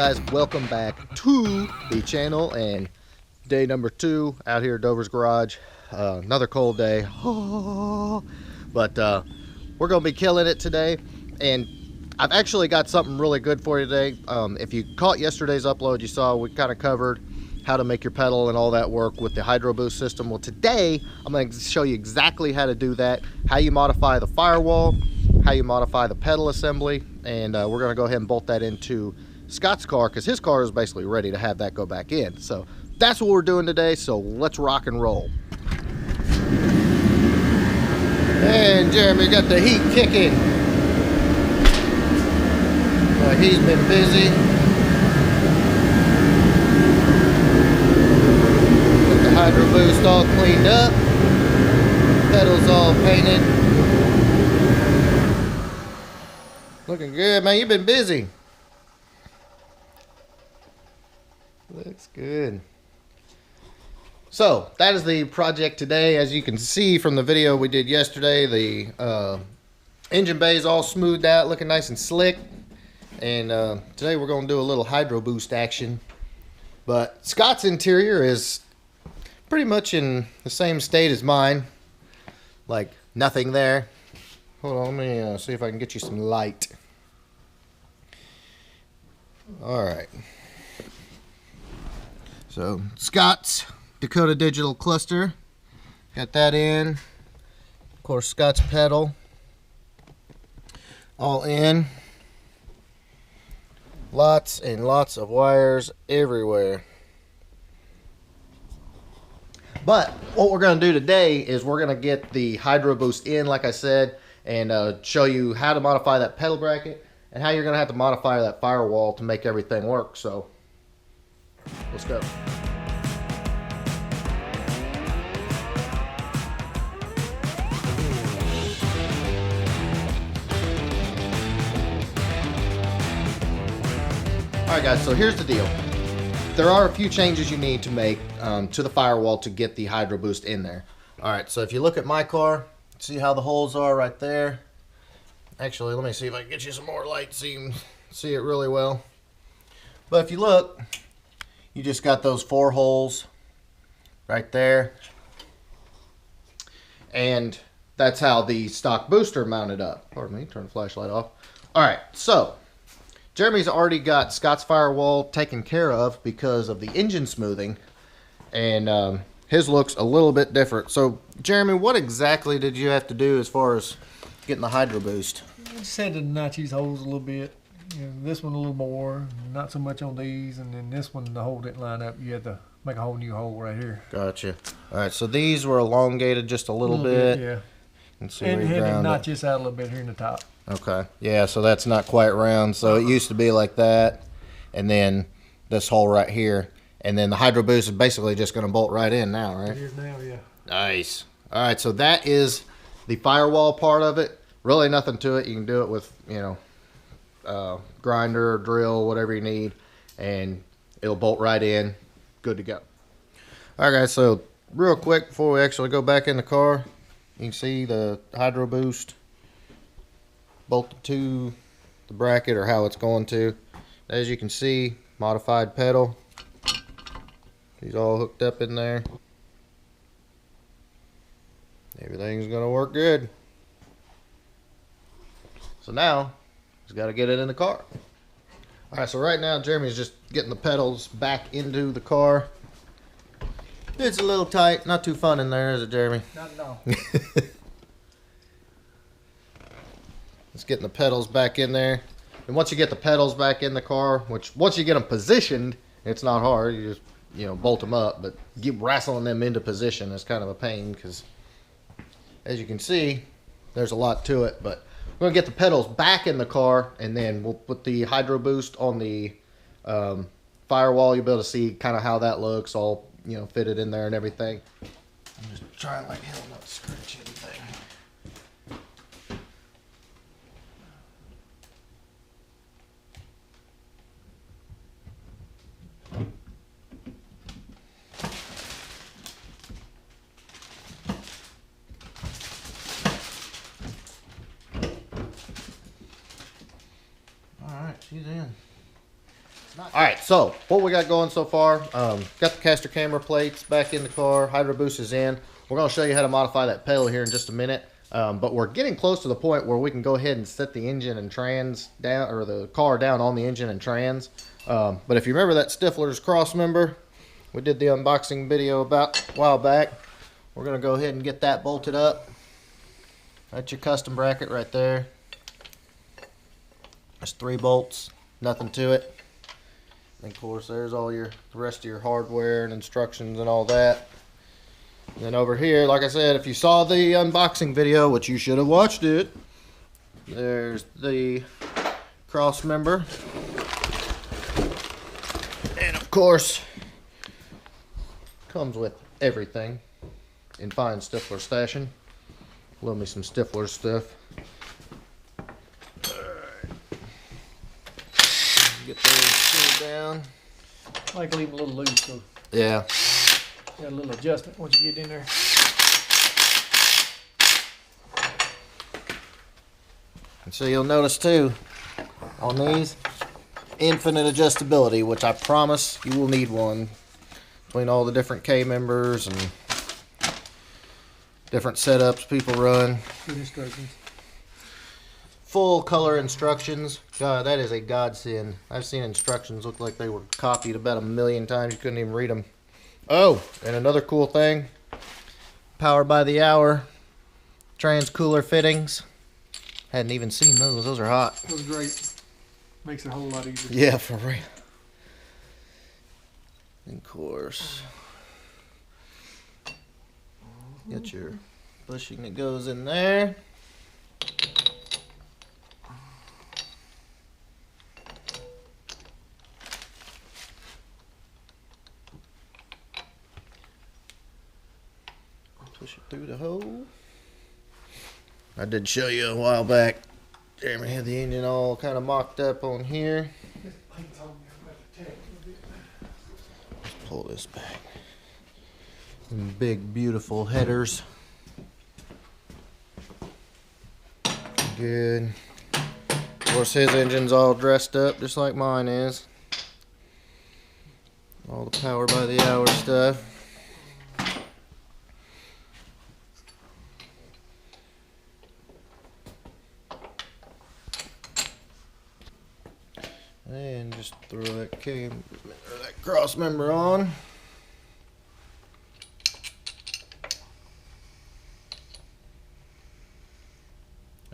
guys, welcome back to the channel, and day number 2 out here at Dover's garage. Another cold day, but we're gonna be killing it today. And I've actually got something really good for you today. If you caught yesterday's upload, you saw we kind of covered how to make your pedal and all that work with the hydroboost system. Well, today I'm going to show you exactly how to do that, how you modify the firewall, how you modify the pedal assembly, and we're going to go ahead and bolt that into Scott's car, because his car is basically ready to have that go back in. So that's what we're doing today, so let's rock and roll. And Jeremy got the heat kicking. He's been busy. Got the hydroboost all cleaned up. Pedals all painted. Looking good, man. You've been busy. Looks good. So that is the project today. As you can see from the video we did yesterday, the engine bay is all smoothed out, looking nice and slick. And today we're going to do a little hydro boost action. But Scott's interior is pretty much in the same state as mine. Like nothing there. Hold on, let me see if I can get you some light. Alright. So Scott's Dakota digital cluster. Got that in. Of course, Scott's pedal. All in. Lots and lots of wires everywhere. But what we're going to do today is we're going to get the hydro boost in, like I said, and show you how to modify that pedal bracket and how you're going to have to modify that firewall to make everything work. So let's go. Alright guys, so here's the deal. There are a few changes you need to make to the firewall to get the hydro boost in there. Alright, so if you look at my car, see how the holes are right there. Actually, let me see if I can get you some more light so you can see it really well. But if you look, you just got those 4 holes right there. And that's how the stock booster mounted up. Pardon me, turn the flashlight off. Alright, so Jeremy's already got Scott's firewall taken care of because of the engine smoothing, and his looks a little bit different. So, Jeremy, what exactly did you have to do as far as getting the hydro boost? I just had to notch these holes a little bit. You know, this one a little more, not so much on these, and then this one the hole didn't line up. You had to make a whole new hole right here. Gotcha. All right, so these were elongated just a little bit. Yeah. And had to notch this out a little bit here in the top. Okay. Yeah, so that's not quite round. So it used to be like that, and then this hole right here, and then the hydro boost is basically just going to bolt right in now, right? It is now, yeah. Nice. All right, so that is the firewall part of it. Really nothing to it. You can do it with, you know, grinder, drill, whatever you need, and it'll bolt right in. Good to go. All right, guys, so real quick before we actually go back in the car, you can see the hydro boost bolted to the bracket, or how it's going to. As you can see, modified pedal. He's all hooked up in there. Everything's gonna work good. So now he's got to get it in the car. All right, so right now Jeremy's just getting the pedals back into the car. It's a little tight, not too fun in there, is it, Jeremy? Not at all. It's getting the pedals back in there. And once you get the pedals back in the car, which once you get them positioned, it's not hard. You just, you know, bolt them up, but wrestling them into position is kind of a pain, because as you can see, there's a lot to it. But we're gonna get the pedals back in the car, and then we'll put the hydro boost on the firewall. You'll be able to see kind of how that looks, all, you know, fitted in there and everything. I'm just trying like hell not to scratch anything. Alright, she's in. All right, so what we got going so far, got the caster camera plates back in the car, hydro boost is in. We're going to show you how to modify that pedal here in just a minute, but we're getting close to the point where we can go ahead and set the engine and trans down, or the car down on the engine and trans. But if you remember that Stifler's cross member, we did the unboxing video about a while back. We're going to go ahead and get that bolted up. That's your custom bracket right there. There's 3 bolts, nothing to it. And of course, there's all the rest of your hardware and instructions and all that. And then over here, like I said, if you saw the unboxing video, which you should have watched it, there's the cross member. And of course, comes with everything in fine Stifler fashion. Love me some Stifler stuff. Get those screwed down. I like to leave them a little loose, so Yeah. got a little adjustment once you get in there. And so you'll notice too, on these, infinite adjustability, which I promise you will need one between all the different K members and different setups people run. Good instructions. Full color instructions. God, that is a godsend. I've seen instructions look like they were copied about 1,000,000 times. You couldn't even read them. Oh, and another cool thing. Power by the hour. Trans cooler fittings. Hadn't even seen those. Those are hot. That was great. Makes it a whole lot easier. Yeah, for real. And of course, got your bushing that goes in there. Push it through the hole. I did show you a while back. Jeremy had the engine all kind of mocked up on here. Let's pull this back. Some big, beautiful headers. Good. Of course, his engine's all dressed up just like mine is. All the power by the hour stuff. And just throw that that cross member on.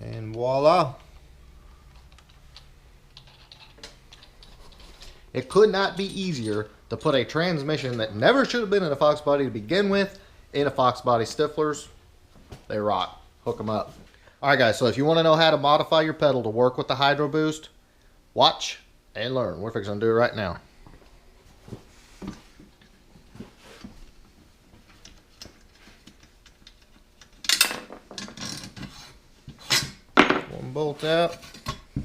And voila. It could not be easier to put a transmission that never should have been in a Fox body to begin with in a Fox body Stiflers. They rock. Hook them up. Alright guys, so if you want to know how to modify your pedal to work with the hydro boost, watch and learn. We're fixing to do it right now. One bolt out,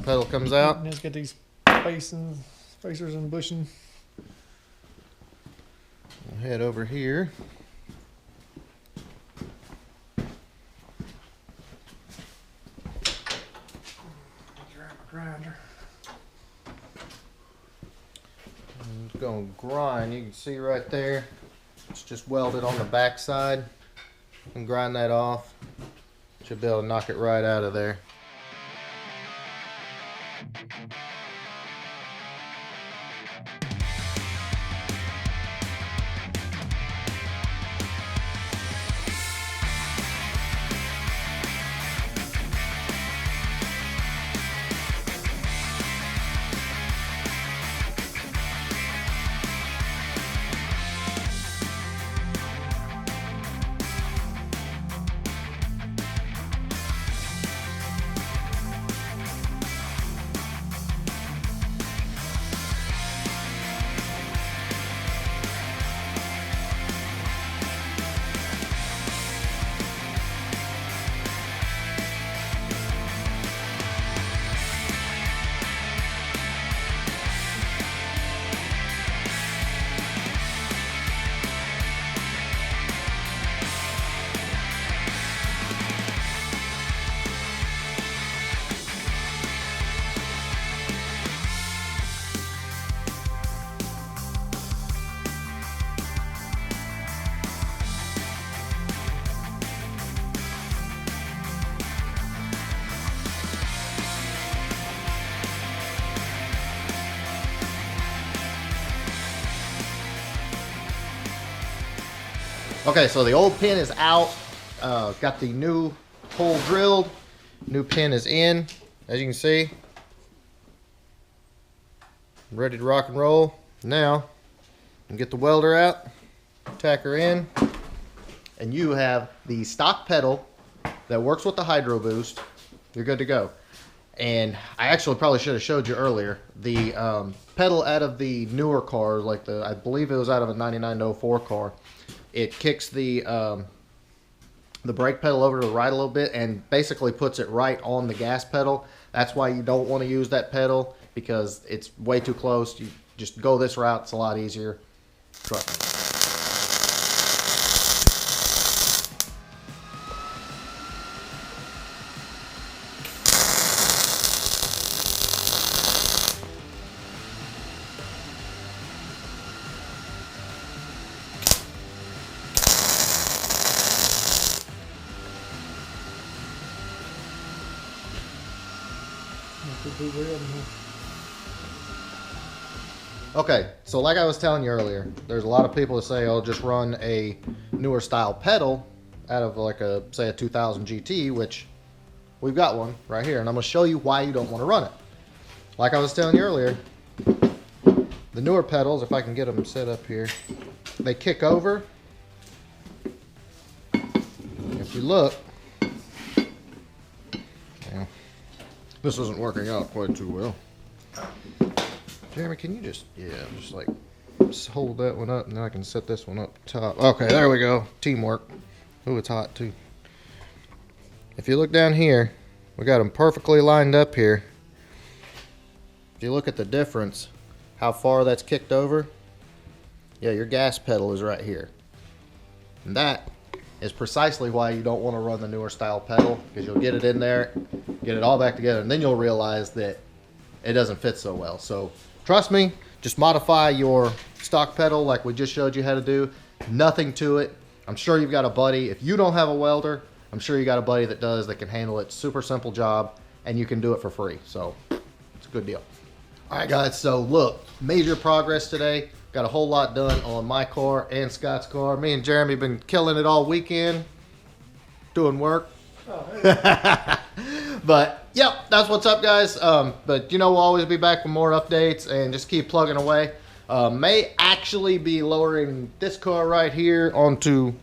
pedal comes out. And it's got these spacers and bushing. We'll head over here. Grinder. It's going to grind. You can see right there. It's just welded on the back side. You can grind that off. Should be able to knock it right out of there. Okay, so the old pin is out. Got the new hole drilled. New pin is in, as you can see. Ready to rock and roll. Now, get the welder out, tack her in, and you have the stock pedal that works with the hydroboost. You're good to go. And I actually probably should have showed you earlier, the pedal out of the newer cars, like I believe it was out of a 9904 car. It kicks the brake pedal over to the right a little bit and basically puts it right on the gas pedal. That's why you don't want to use that pedal, because it's way too close. You just go this route, it's a lot easier. Trust me. Okay, so like I was telling you earlier, there's a lot of people that say, oh, just run a newer style pedal out of like say a 2000 GT, which we've got one right here, and I'm going to show you why you don't want to run it. Like I was telling you earlier, the newer pedals, if I can get them set up here, they kick over. If you look, this isn't working out quite too well. Jeremy, can you just hold that one up, and then I can set this one up top. Okay, there we go. Teamwork. Ooh, it's hot too. If you look down here, we got them perfectly lined up here. If you look at the difference, how far that's kicked over, yeah, your gas pedal is right here. And that is precisely why you don't want to run the newer style pedal, because you'll get it in there, get it all back together, and then you'll realize that it doesn't fit so well. So trust me, just modify your stock pedal like we just showed you how to do. Nothing to it. I'm sure you've got a buddy. If you don't have a welder, I'm sure you got a buddy that does, that can handle it. Super simple job, and you can do it for free. So it's a good deal. All right, guys. So look, major progress today. Got a whole lot done on my car and Scott's car. Me and Jeremy been killing it all weekend, doing work. Oh, hey. But yep, that's what's up, guys. But you know, we'll always be back with more updates, and just keep plugging away. May actually be lowering this car right here onto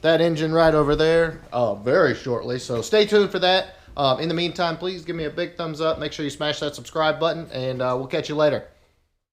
that engine right over there very shortly. So stay tuned for that. In the meantime, please give me a big thumbs up. Make sure you smash that subscribe button, and we'll catch you later.